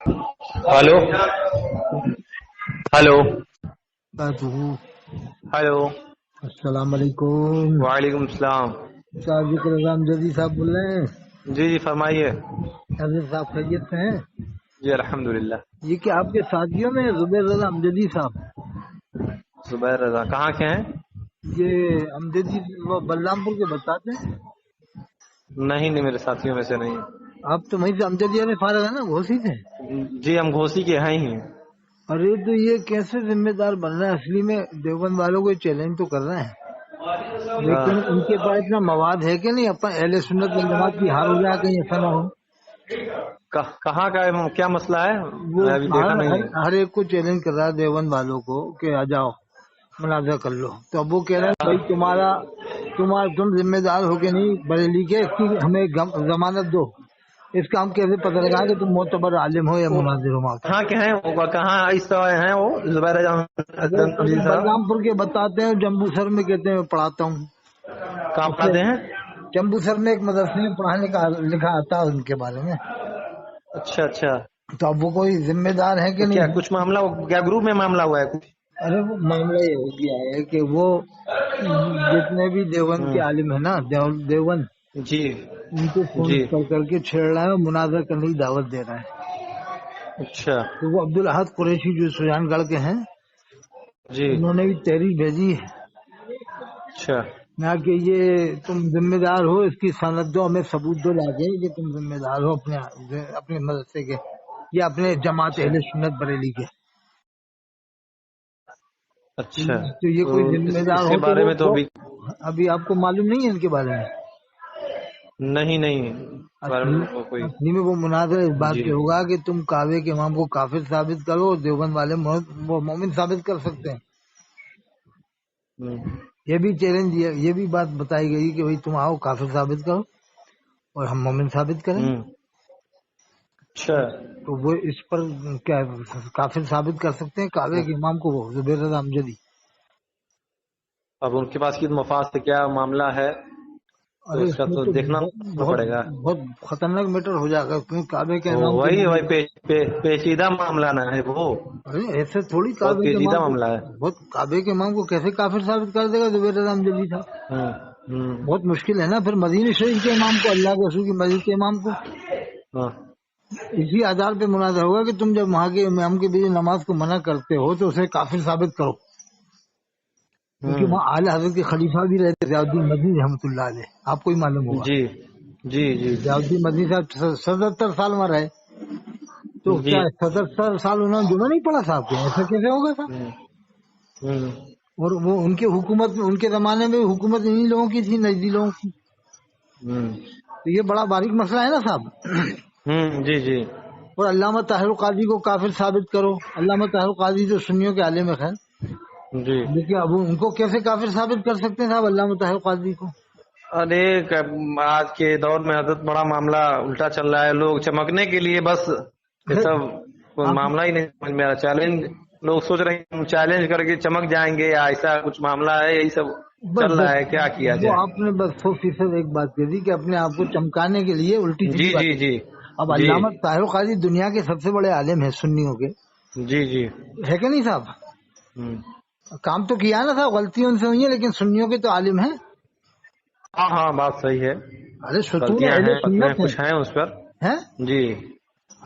Hello hello hello. अस्सलाम वालेकुम। वालेकुम सलाम। साजिद रजा अमजदी साहब बोल रहे हैं? जी जी फरमाइए। हाजिर साहब खैरियत से हैं? जी अल्हम्दुलिल्लाह। ये क्या आपके साथियों में जुबैर रजा अमजदी साहब? जुबैर रजा कहाँ के हैं? ये अमजदी वो बलरामपुर के बताते हैं। नहीं नहीं, मेरे साथियों में से नहीं। आप तो वहीं से अमजदिया में फारग है ना, घोसी से? जी हम घोसी के हैं ही। अरे तो ये कैसे जिम्मेदार बन रहा है? असली में देवबंद वालों को चैलेंज तो कर रहे हैं, लेकिन इनके पास इतना मवाद है कि नहीं अपन अहले सुन्नत वल जमात की हार हो जाए, कहीं ऐसा ना हो। कहाँ का है, क्या मसला है? वो मैं अभी देखा हर नहीं हर, है। हर एक को चैलेंज कर रहा है देवबंद वालों को कि आ जाओ मुनाजा कर लो। तो अब वो कह रहे हैं भाई तुम जिम्मेदार हो के नहीं बरेली के, इसकी हमें जमानत दो। इसका हम कैसे पता लगा कि तुम मोतबर आलिम हो या वो मुनाजिर हो? वहाँ के कहाँ के हैं, वो कहाँ इस समय हैं वो जुबैर रजा वो अमजदी साहब? बलरामपुर के बताते हैं, जम्बूसर में कहते हैं मैं पढ़ाता हूँ। कहाँ उससे पढ़ाते हैं? जम्बूसर में एक मदरसे में पढ़ाने का लिखा आता है उनके बारे में। अच्छा अच्छा। तो अब वो कोई जिम्मेदार है कि तो क्या नहीं? कुछ मामला, क्या ग्रुप में मामला हुआ है कुछ? अरे वो मामला ये हो गया है कि वो जितने भी देवबंद के आलिम है ना, देवबंद, जी उनको फोन जी। कर करके छेड़ रहा है और मुनाजर करने की दावत दे रहा है। अच्छा तो वो अब्दुल अहद कुरैशी जो सुजानगढ़ के हैं, जी। उन्होंने भी तहरीर भेजी है अच्छा ना कि ये तुम जिम्मेदार हो, इसकी सनद दो, हमें सबूत दो लाके कि तुम जिम्मेदार हो अपने अपने मदरसे के या अपने जमात अच्छा अहले सुन्नत बरेली के। अच्छा। तो ये तो कोई जिम्मेदार इसके हो तो बारे में तो वो अभी अभी आपको मालूम नहीं है इनके बारे में? नहीं नहीं, इस बारे असली में तो कोई। असली में वो मुनाजर इस बात जी। पे होगा कि तुम काबे के इमाम को काफिर साबित करो, देवबंद वाले वो मोमिन साबित कर सकते हैं। हम्म ये भी चैलेंज, ये भी बात बताई गई कि भाई तुम आओ काफिर साबित करो और हम मोमिन साबित करेंगे। हम्म। अच्छा। तो वो इस पर क्या काफिर साबित कर सकते हैं काबे के इमाम को, वो जुबैर रज़ा अमजदी। अब उनके पास की मफाद से क्या मामला है, तो अरे इसका इसमें तो तो देखना बहुत पड़ेगा। बहुत खतरनाक मैटर हो जाएगा, क्योंकि काबे के इमाम को वही मान वही लो। पेचीदा मामला ना है वो। अरे ऐसे थोड़ी बहुत काबे के पेचीदा इमाम को, मामला है। बहुत काबे के इमाम को कैसे काफिर साबित कर देगा जुबैर रज़ा अमजदी था? हम्म हम्म। बहुत मुश्किल है ना। फिर मदीने शरीफ के इमाम को, अल्लाह के रसूल की मस्जिद के इमाम को हाँ। इसी आधार पे मुनाज़ा होगा कि तुम जब वहाँ के इमाम के बीच नमाज को मना करते हो तो उसे काफिर साबित करो। क्योंकि हम्म। वहाँ आला हजरत के खलीफा भी रहते ज़ियाउद्दीन मदनी रहमतुल्लाह अलैह, आपको ही मालूम होगा। जी जी जी ज़ियाउद्दीन मदनी साहब 77 साल में रहे, तो जी। क्या 77 साल उन्होंने जुमा नहीं पढ़ा साहब के? ऐसा कैसे होगा साहब? हम्म हम्म और वो उनके हुकूमत में, उनके जमाने में हुकूमत इन्हीं लोगों की थी, नजदी लोगों की। हम्म तो ये बड़ा बारीक मसला है ना साहब। जी जी और अल्लामा ताहिर काजी को काफिर साबित करो। अल्लामा ताहिर काजी जो सुन्नियों के आलिम है, खैर, जी। देखिए अब उनको कैसे काफिर साबित कर सकते हैं साहब, अल्लामा ताहिर काजी को? अरे आज के दौर में हजरत बड़ा मामला उल्टा चल रहा है, लोग चमकने के लिए बस ये अरे सब कोई आप मामला ही नहीं समझ में आ रहा। चैलेंज, लोग सोच रहे हैं हम चैलेंज करके चमक जाएंगे, या ऐसा कुछ मामला है, यही सब बस चल रहा बस है, क्या किया वो जाए। आपने बस 100% एक बात कह दी कि अपने आप को चमकाने के लिए उल्टी जी सीधी जी बातें। जी अब जी अल्लामा ताहिर काजी दुनिया के सबसे बड़े आलिम है सुन्नियों के, जी जी। है कि नहीं साहब? हम्म। काम तो किया ना साहब, गलतियां उनसे हुई है, लेकिन सुन्नियों के तो आलिम है। हाँ हाँ, बात सही है। अरे सुतून गलतियां अहले हैं, उसमें सुन्नत है, कुछ है उस पर। हैं? जी।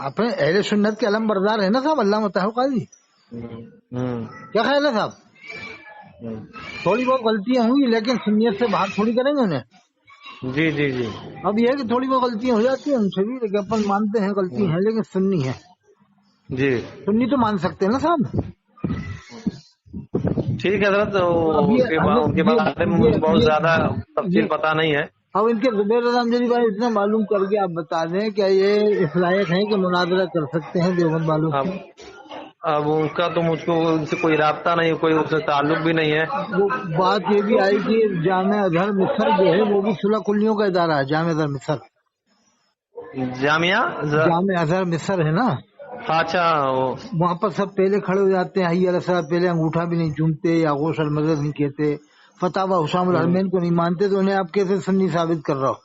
अपने अहले सुन्नत के अलम बरदार है ना साहब अल्लामा ताहिर काजी। हम्म हम्म क्या ख्याल है साहब? थोड़ी बहुत गलतियां हुई, लेकिन सुन्नियत से बाहर थोड़ी करेंगे उन्हें। जी जी जी। अब ये है कि थोड़ी बहुत गलतियां हो जाती हैं उनसे भी, लेकिन अपन मानते हैं गलती हम्म, है, लेकिन सुन्नी है। जी। सुन्नी तो मान सकते हैं ना साहब। ठीक है सर, तो तो अब ये उनके ये बारे में ये मुझे बहुत ये ज्यादा ये तफसील पता नहीं है। अब इनके जुबैर रज़ा अमजदी भाई इतना मालूम करके आप बता दें, क्या ये इस लायक हैं कि मुनाजरा कर सकते हैं देवबंद वालों से? अब अब उनका तो मुझको उनसे कोई राब्ता नहीं, कोई उससे ताल्लुक भी नहीं है। वो बात ये भी आई कि जामिया अजहर मिस्र जो है वो भी सुलह कुल्लियों का इदारा है, जामिया अजहर मिस्र। जामिया जामिया अजहर मिस्र है ना, अच्छा वो। वहाँ पर सब पहले खड़े हो जाते हैं, हय्या अलैहि सलाह, पहले अंगूठा भी नहीं चूमते या गोश अल मदद नहीं कहते, फतावा हुसाम अल हम्म, हरमैन को नहीं मानते, तो उन्हें आप कैसे सुन्नी साबित कर रहा हो?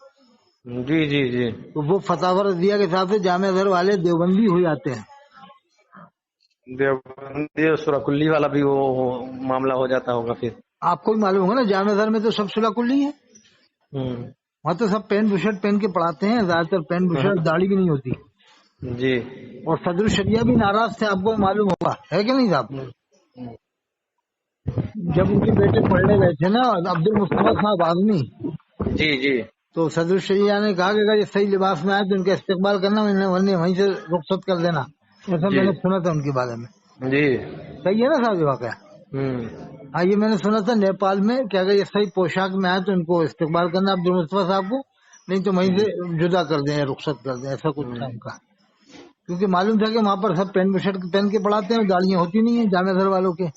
जी जी जी। तो वो फतावा रजिया के हिसाब से जामिया अजहर वाले देवबंदी हो जाते हैं। देवबंदी और सूरह कुल्ली वाला भी वो मामला हो जाता होगा फिर। आपको भी मालूम होगा ना, जामे अज़हर में तो सब सुलह कुल्ली है, वहाँ तो सब पैंट बुशर्ट पहन के पढ़ाते हैं, ज्यादातर पैंट बुशर्ट, दाढ़ी भी नहीं होती जी। और सदर शरिया भी नाराज थे, आपको मालूम होगा, है कि नहीं साहब? जब उनके बेटे पढ़ने गए थे ना अब्दुल मुस्तफा साहब आदमी, जी जी तो सदर शरिया ने कहा कि अगर ये सही लिबास में आए तो इनका इस्तेमाल करना, वरना वहीं से रुखसत कर देना, ऐसा जी। मैंने सुना था उनके बारे में। जी। सही है ना साहब ये वाकया? हाँ, ये मैंने सुना था नेपाल में कि अगर ये सही पोशाक में आए तो इनको इस्तेमाल करना अब्दुल मुस्तफा साहब को, नहीं तो वहीं से जुदा कर दें, रुखसत कर दें, ऐसा कुछ था उनका। क्योंकि मालूम था कि वहाँ पर सब पैंट शर्ट पहन के पढ़ाते हैं, दाढ़ियाँ होती नहीं है जामे अज़हर वालों के।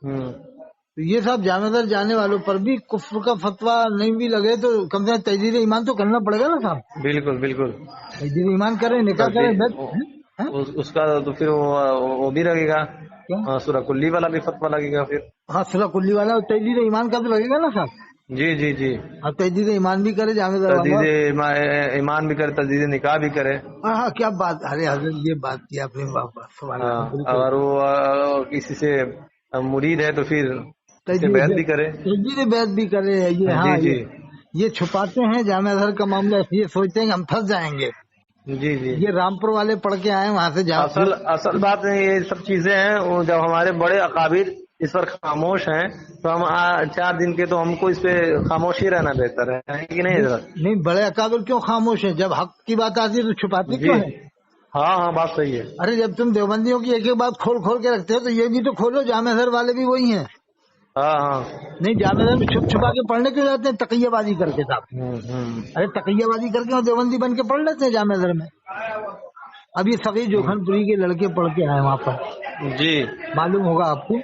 तो ये सब जामे अज़हर जाने वालों पर भी कुफ्र का फतवा नहीं भी लगे तो कम से कम तजदीद ईमान तो करना पड़ेगा ना साहब। बिल्कुल बिल्कुल। तजदीद ईमान करें, निकाह करें, उसका तो फिर वो भी लगेगा, क्या? सूरह कुल्ली वाला भी फतवा लगेगा फिर। हाँ, सुलह कुल्ली वाला और तजदीद ईमान का तो लगेगा ना साहब। जी जी जी। हाँ, तजदीद ईमान भी करे जामे अज़हर वाला, तजदीद ईमान भी करे, तजदीद निकाह भी करे। हाँ, क्या बात, अरे हजरत ये बात की आपने, अगर वो किसी से मुरीद है तो फिर बैत भी करे, तजदीद बैत भी करे। ये हाँ, जी ये छुपाते हैं जामे अज़हर का मामला, इसलिए सोचते हैं कि हम फंस जाएंगे। जी जी। ये रामपुर वाले पढ़ के आए वहाँ से असल बात है, ये सब चीजें हैं, वो जब हमारे बड़े अकाबिर इस पर खामोश हैं तो हम 4 दिन के तो हमको इस पे खामोश ही रहना बेहतर है कि नहीं? नहीं, बड़े अकाबिर क्यों खामोश है? जब हक की बात आती है तो छुपाते क्यों है? हाँ हाँ, बात सही है। अरे जब तुम देवबंदियों की एक एक बात खोल खोल के रखते हो तो ये भी तो खोलो, जामे अज़हर वाले भी वही हैं। हाँ हाँ। नहीं, जामे अज़हर में छुप छुपा के पढ़ने क्यों जाते हैं? तकियाबाजी करके साहब। अरे तकियाबाजी करके और देवबंदी बन के पढ़ लेते हैं जामे अज़हर में। अब ये सभी जोखनपुरी के लड़के पढ़ के आए वहाँ पर, जी मालूम होगा आपको।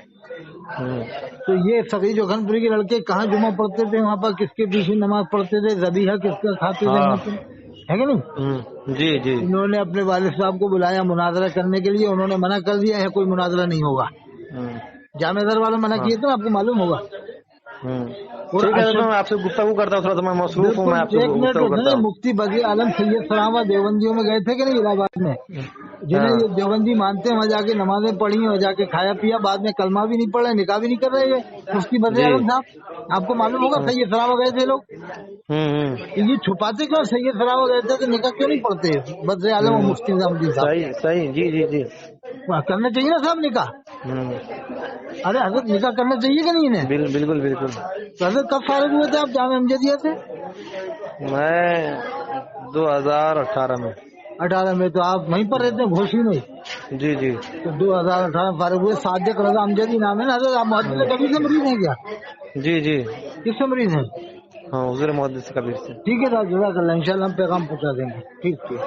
तो ये सभी जोखनपुरी के लड़के कहाँ जुमा पढ़ते थे वहाँ पर, किसके पीछे नमाज पढ़ते थे, ज़बीहा किसका खाते थे वहाँ पे, है कि नहीं? जी जी। इन्होंने अपने वालिद साहब को बुलाया मुनाजरा करने के लिए, उन्होंने मना कर दिया है, कोई मुनाजरा नहीं होगा। जामे अज़हर वाले मना किए तो आपको मालूम होगा। ठीक है, तो मैं आपसे गुफ्तगू करता हूँ, थोड़ा सा मैं मसरूफ हूँ, मैं आपसे गुफ्तगू करता हूँ। मुफ्ती बगीर आलम सैयद सलामा देवबंदियों में गए थे कि नहीं इलाहाबाद में, जिन्हें ये देवबंदी मानते हैं, वहाँ जाके नमाजें पढ़ी और जाके खाया पिया, बाद में कलमा भी नहीं पढ़े, निकाह भी नहीं कर रहे हैं मुफ्ती बगीर आलम साहब, आपको मालूम होगा। सैयद सलामा गए थे लोग, ये छुपाते क्यों? सैयद सलामा गए थे तो निकाह क्यों नहीं पढ़ते बदर आलम और मुफ्ती निजामुद्दीन साहब? सही सही, जी जी जी, करना चाहिए ना साहब निकाह। अरे हजरत निकाह करना चाहिए कि नहीं इन्हें? बिल्कुल बिल्कुल। तो हजरत कब फारिग हुए थे आप जामे अमजदिया से? मैं 2018 में। 18 में? तो आप वहीं पर रहते हैं घोसी में? जी जी। तो 2018 फारिग हुए। सादिक रजा अमजदी नाम है ना हजरत? आप मुहद्दिस कबीर से मरीज हैं क्या? जी जी। किससे मरीज हैं? हाँ, हुज़ूर मुहद्दिस कबीर से। ठीक है, इंशाल्लाह हम पैगाम पहुँचा देंगे। ठीक ठीक।